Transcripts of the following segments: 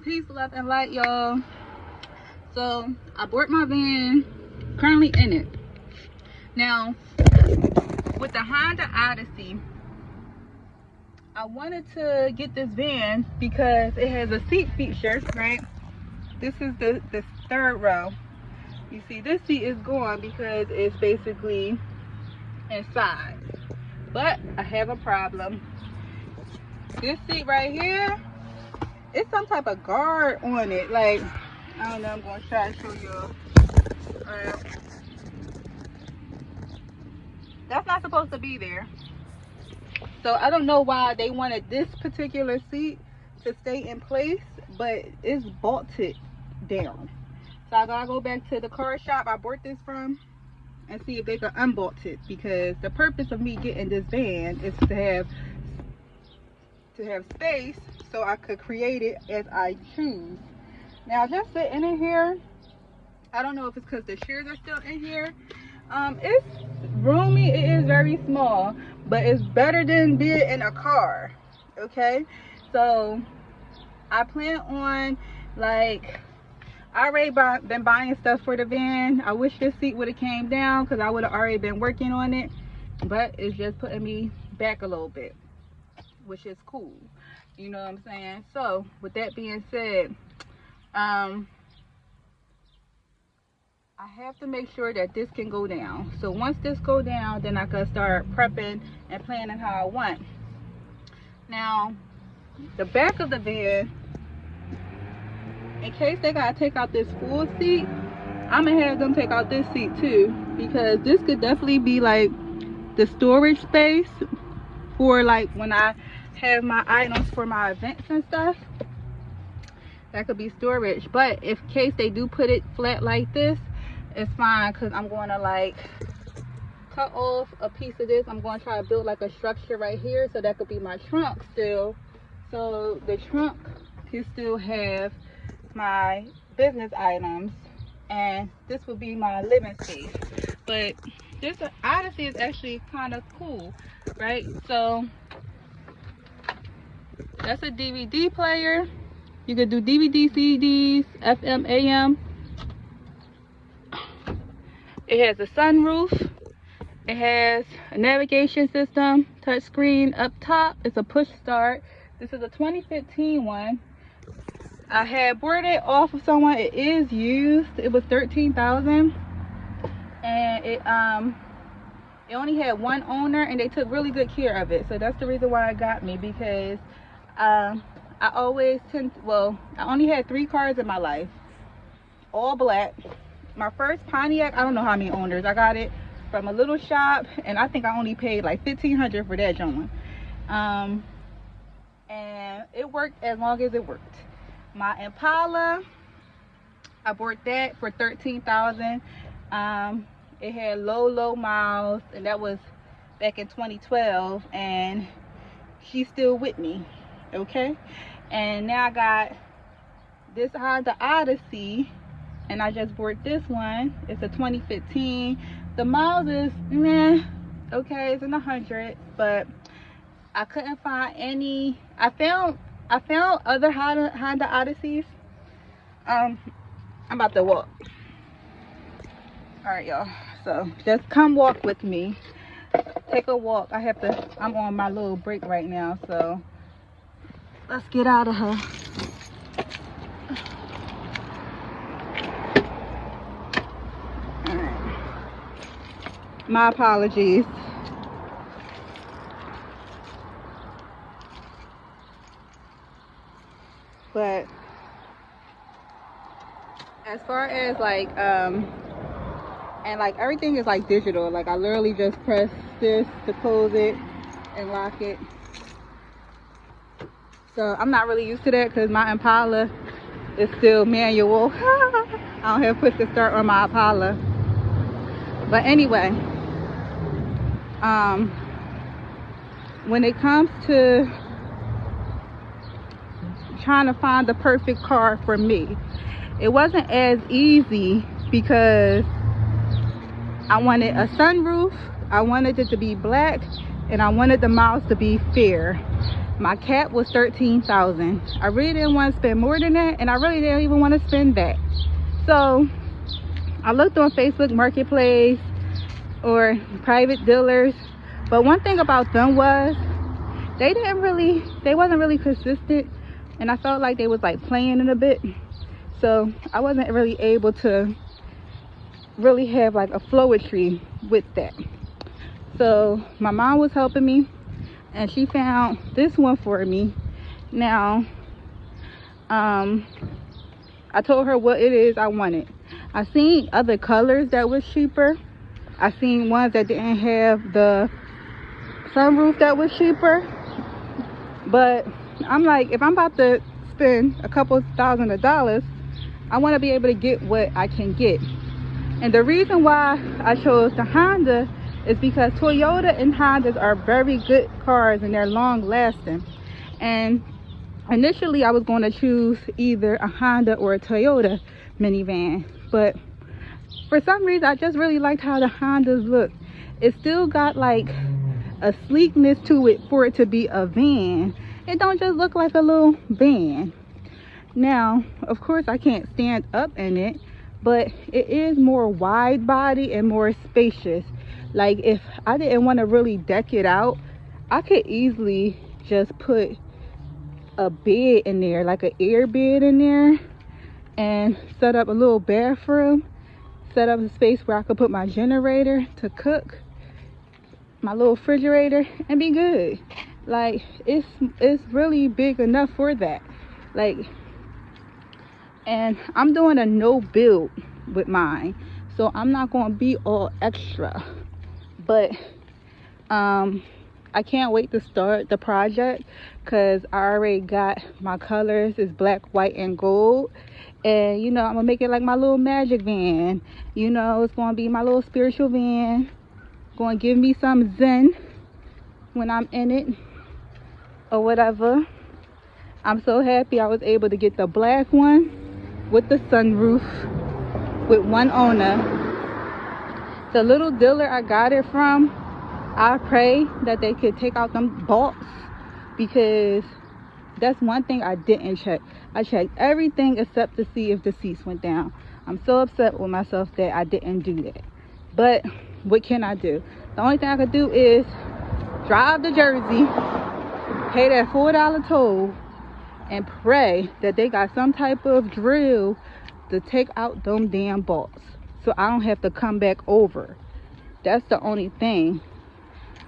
Peace, love, and light, y'all. So I bought my van, currently in it. Now, with the Honda Odyssey, I wanted to get this van because it has a seat feature, right? This is the third row. You see, this seat is gone because it's basically inside. But I have a problem. This seat right here, it's some type of guard on it. Like, I don't know, I'm gonna try to show y'all. That's not supposed to be there. So I don't know why they wanted this particular seat to stay in place, but it's bolted down. So I gotta go back to the car shop I bought this from and see if they can unbolt it, because the purpose of me getting this van is to have space so I could create it as I choose. Now, just sitting in here, I don't know if it's because the chairs are still in here. It's roomy, it is very small, but it's better than being in a car. Okay, so I plan on, like, I already been buying stuff for the van. I wish this seat would have came down because I would have already been working on it, but it's just putting me back a little bit, which is cool, you know what I'm saying? So with that being said, I have to make sure that this can go down. So once this go down, then I can start prepping and planning how I want. Now, the back of the van, in case they gotta take out this full seat, I'm gonna have them take out this seat too, because this could definitely be like the storage space for, like, when I have my items for my events and stuff. That could be storage. But if case they do put it flat like this, it's fine, because I'm going to, like, cut off a piece of this. I'm going to try to build like a structure right here, so that could be my trunk still. So the trunk can still have my business items, and this would be my living space. But this Odyssey is actually kind of cool, right? So that's a DVD player. You could do DVD, CDs, FM, AM. It has a sunroof. It has a navigation system, touchscreen up top. It's a push start. This is a 2015 one. I had bought it off of someone. It is used. It was $13,000, and it only had one owner, and they took really good care of it. So that's the reason why it got me, because I only had 3 cars in my life, all black. My first Pontiac, I don't know how many owners. I got it from a little shop, and I think I only paid like $1,500 for that joint. And it worked as long as it worked. My Impala, I bought that for $13,000. It had low miles, and that was back in 2012, and she's still with me. Okay, and now I got this Honda Odyssey, and I just bought this one. It's a 2015. The miles is meh, okay, it's in the hundreds, but I couldn't find any. I found other Honda Odysseys. I'm about to walk. All right, y'all, so just come walk with me. Take a walk. I'm on my little break right now, so let's get out of her. All right. My apologies. But as far as like and like everything is like digital. Like I literally just press this to close it and lock it. So I'm not really used to that because my Impala is still manual. I don't have push to start on my Impala. But anyway, when it comes to trying to find the perfect car for me, it wasn't as easy because I wanted a sunroof, I wanted it to be black, and I wanted the miles to be fair. My cap was $13,000. I really didn't want to spend more than that, and I really didn't even want to spend that. So I looked on Facebook Marketplace or private dealers, but one thing about them was they wasn't really consistent, and I felt like they was like playing it a bit. So I wasn't really able to really have like a flowetry with that. So my mom was helping me, and she found this one for me. Now I told her what it is I wanted. I seen other colors that was cheaper. I seen ones that didn't have the sunroof that was cheaper. But I'm like, if I'm about to spend a couple thousand of dollars, I want to be able to get what I can get. And the reason why I chose the Honda is because Toyota and Hondas are very good cars, and they're long lasting. And initially I was going to choose either a Honda or a Toyota minivan, but for some reason I just really liked how the Hondas look. It still got like a sleekness to it for it to be a van. It don't just look like a little van. Now of course I can't stand up in it, but it is more wide body and more spacious. Like if I didn't want to really deck it out, I could easily just put a bed in there, like an air bed in there, and set up a little bathroom, set up a space where I could put my generator to cook, my little refrigerator, and be good. Like it's really big enough for that. Like, and I'm doing a no build with mine, so I'm not going to be all extra. But I can't wait to start the project, because I already got my colors. It's black, white, and gold. And you know, I'm gonna make it like my little magic van. You know, it's gonna be my little spiritual van, gonna give me some zen when I'm in it or whatever. I'm so happy I was able to get the black one with the sunroof with one owner. The little dealer I got it from, I pray that they could take out them bolts, because that's one thing I didn't check. I checked everything except to see if the seats went down. I'm so upset with myself that I didn't do that. But what can I do? The only thing I could do is drive to Jersey, pay that $4 toll, and pray that they got some type of drill to take out them damn bolts, so I don't have to come back over. That's the only thing.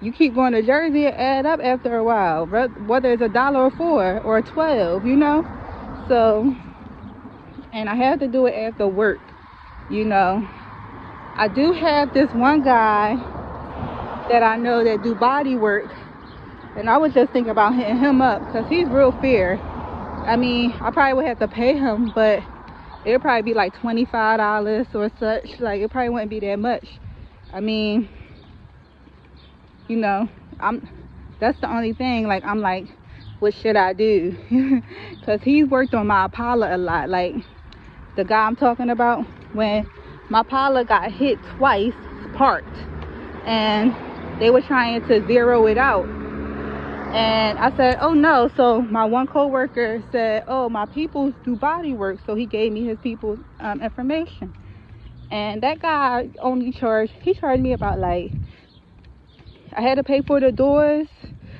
You keep going to Jersey, and add up after a while, whether it's $1 or $4 or $12, you know. So, and I have to do it after work, you know. I do have this one guy that I know that do body work, and I was just thinking about hitting him up, because he's real fair. I mean, I probably would have to pay him, but it would probably be like $25 or such. Like, it probably wouldn't be that much. I mean, you know, that's the only thing. Like, I'm like, what should I do? Because he's worked on my Impala a lot. Like, the guy I'm talking about, when my Impala got hit twice, parked, and they were trying to zero it out. And I said, oh no. So my one co-worker said, oh, my people do body work. So he gave me his people's information. And that guy only charged me about, like, I had to pay for the doors.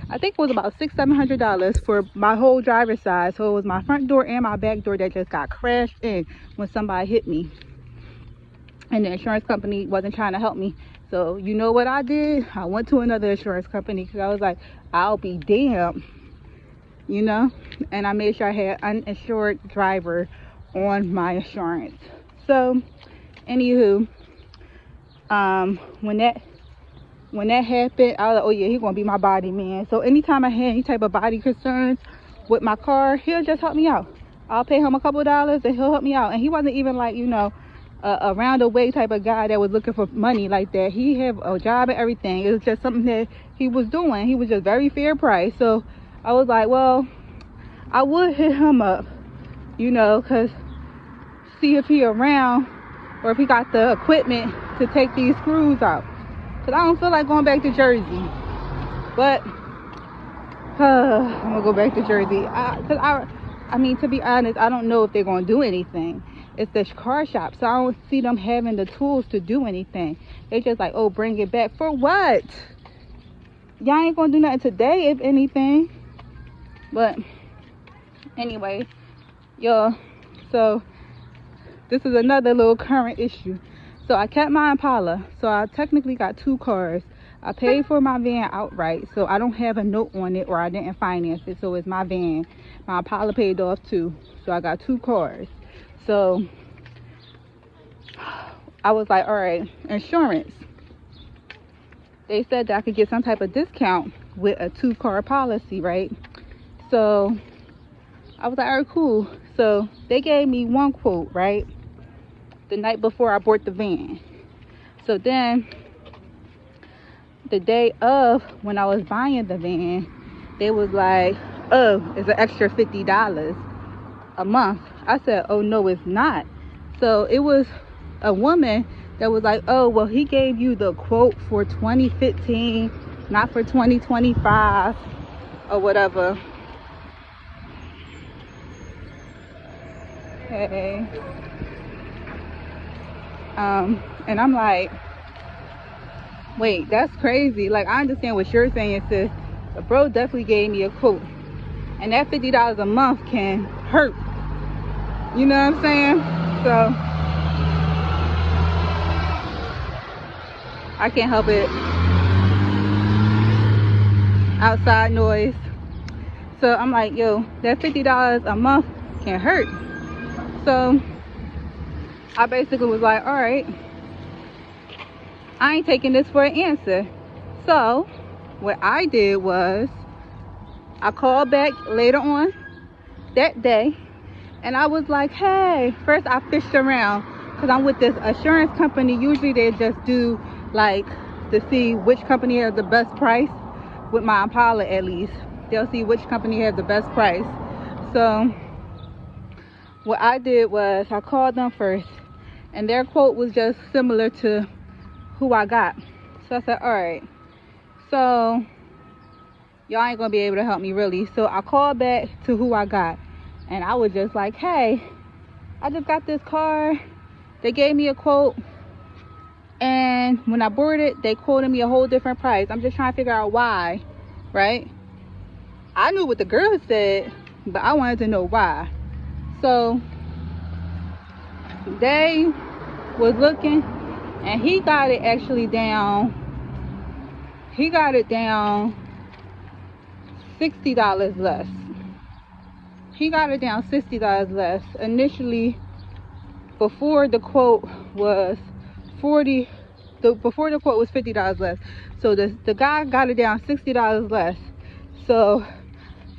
I think it was about $600-700 for my whole driver's side. So it was my front door and my back door that just got crashed in when somebody hit me. And the insurance company wasn't trying to help me. So you know what I did? I went to another insurance company, because I was like, I'll be damned, you know. And I made sure I had uninsured driver on my insurance. So anywho, when that happened, I was like, oh yeah, he's gonna be my body man. So anytime I had any type of body concerns with my car, he'll just help me out. I'll pay him a couple of dollars and he'll help me out. And he wasn't even like, you know, a round-the-way type of guy that was looking for money like that. He had a job and everything. It was just something that he was doing. He was just very fair price. So I was like, well, I would hit him up, you know, because see if he around, or if he got the equipment to take these screws out, because I don't feel like going back to Jersey. But I'm gonna go back to Jersey. I mean, to be honest, I don't know if they're gonna do anything. It's the car shop, so I don't see them having the tools to do anything. They just like, oh, bring it back for what? Y'all ain't gonna do nothing today, if anything. But anyway, y'all, so this is another little current issue. So I kept my Impala, so I technically got 2 cars. I paid for my van outright, so I don't have a note on it, or I didn't finance it, so it's my van. My Impala paid off too, so I got 2 cars. So I was like, all right, insurance. They said that I could get some type of discount with a 2-car policy, right? So I was like, all right, cool. So they gave me 1 quote, right, the night before I bought the van. So then the day of, when I was buying the van, they was like, oh, it's an extra $50 a month. I said, oh no, it's not. So it was a woman that was like, oh, well, he gave you the quote for 2015, not for 2025 or whatever. Okay. And I'm like, wait, that's crazy. Like, I understand what you're saying, sis. The bro definitely gave me a quote, and that $50 a month can hurt. You know what I'm saying? So I can't help it. Outside noise. So I'm like, yo, that $50 a month can hurt. So I basically was like, all right, I ain't taking this for an answer. So what I did was I called back later on that day, and I was like, hey, first I fished around, because I'm with this assurance company. Usually they just do like to see which company has the best price. With my Impala, at least they'll see which company has the best price. So what I did was I called them first, and their quote was just similar to who I got. So I said, all right, so y'all ain't gonna be able to help me really. So I called back to who I got, and I was just like, hey, I just got this car. They gave me a quote, and when I boarded, they quoted me a whole different price. I'm just trying to figure out why, right? I knew what the girl said, but I wanted to know why. So they was looking, and he got it actually down. He got it down $60 less. He got it down $60 less. Initially, before the quote was before the quote was $50 less. So the guy got it down $60 less. So,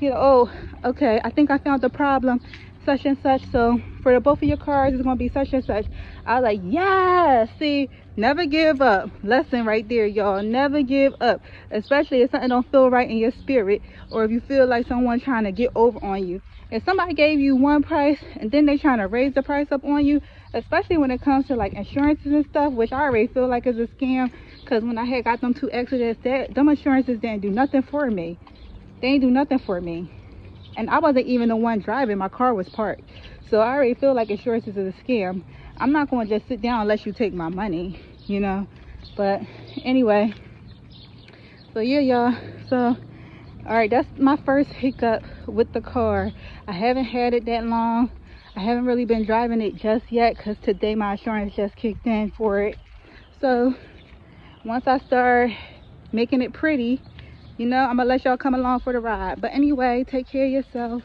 you know, oh, okay, I think I found the problem, such and such. So for the both of your cars, it's gonna be such and such. I was like, yeah, see, never give up. Lesson right there, y'all. Never give up, especially if something don't feel right in your spirit, or if you feel like someone trying to get over on you. If somebody gave you one price and then they trying to raise the price up on you, especially when it comes to like insurances and stuff, which I already feel like is a scam, because when I had got them 2 accidents, them insurances didn't do nothing for me. They ain't do nothing for me, and I wasn't even the one driving. My car was parked. So I already feel like insurances is a scam. I'm not going to just sit down unless you take my money, you know. But anyway, so yeah, y'all. So all right, that's my first hiccup with the car. I haven't had it that long. I haven't really been driving it just yet, because today my insurance just kicked in for it. So once I start making it pretty, you know, I'm gonna let y'all come along for the ride. But anyway, take care of yourself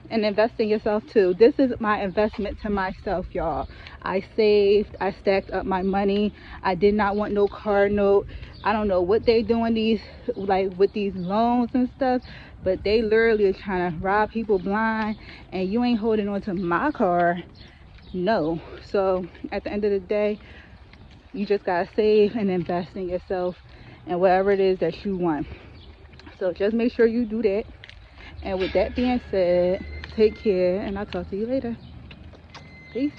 and invest in yourself too. This is my investment to myself, y'all. I saved, I stacked up my money. I did not want no car note. I don't know what they doing these, like with these loans and stuff, but they literally are trying to rob people blind, and you ain't holding on to my car. No. So at the end of the day, you just gotta save and invest in yourself and whatever it is that you want. So just make sure you do that. And with that being said, take care, and I'll talk to you later. Peace.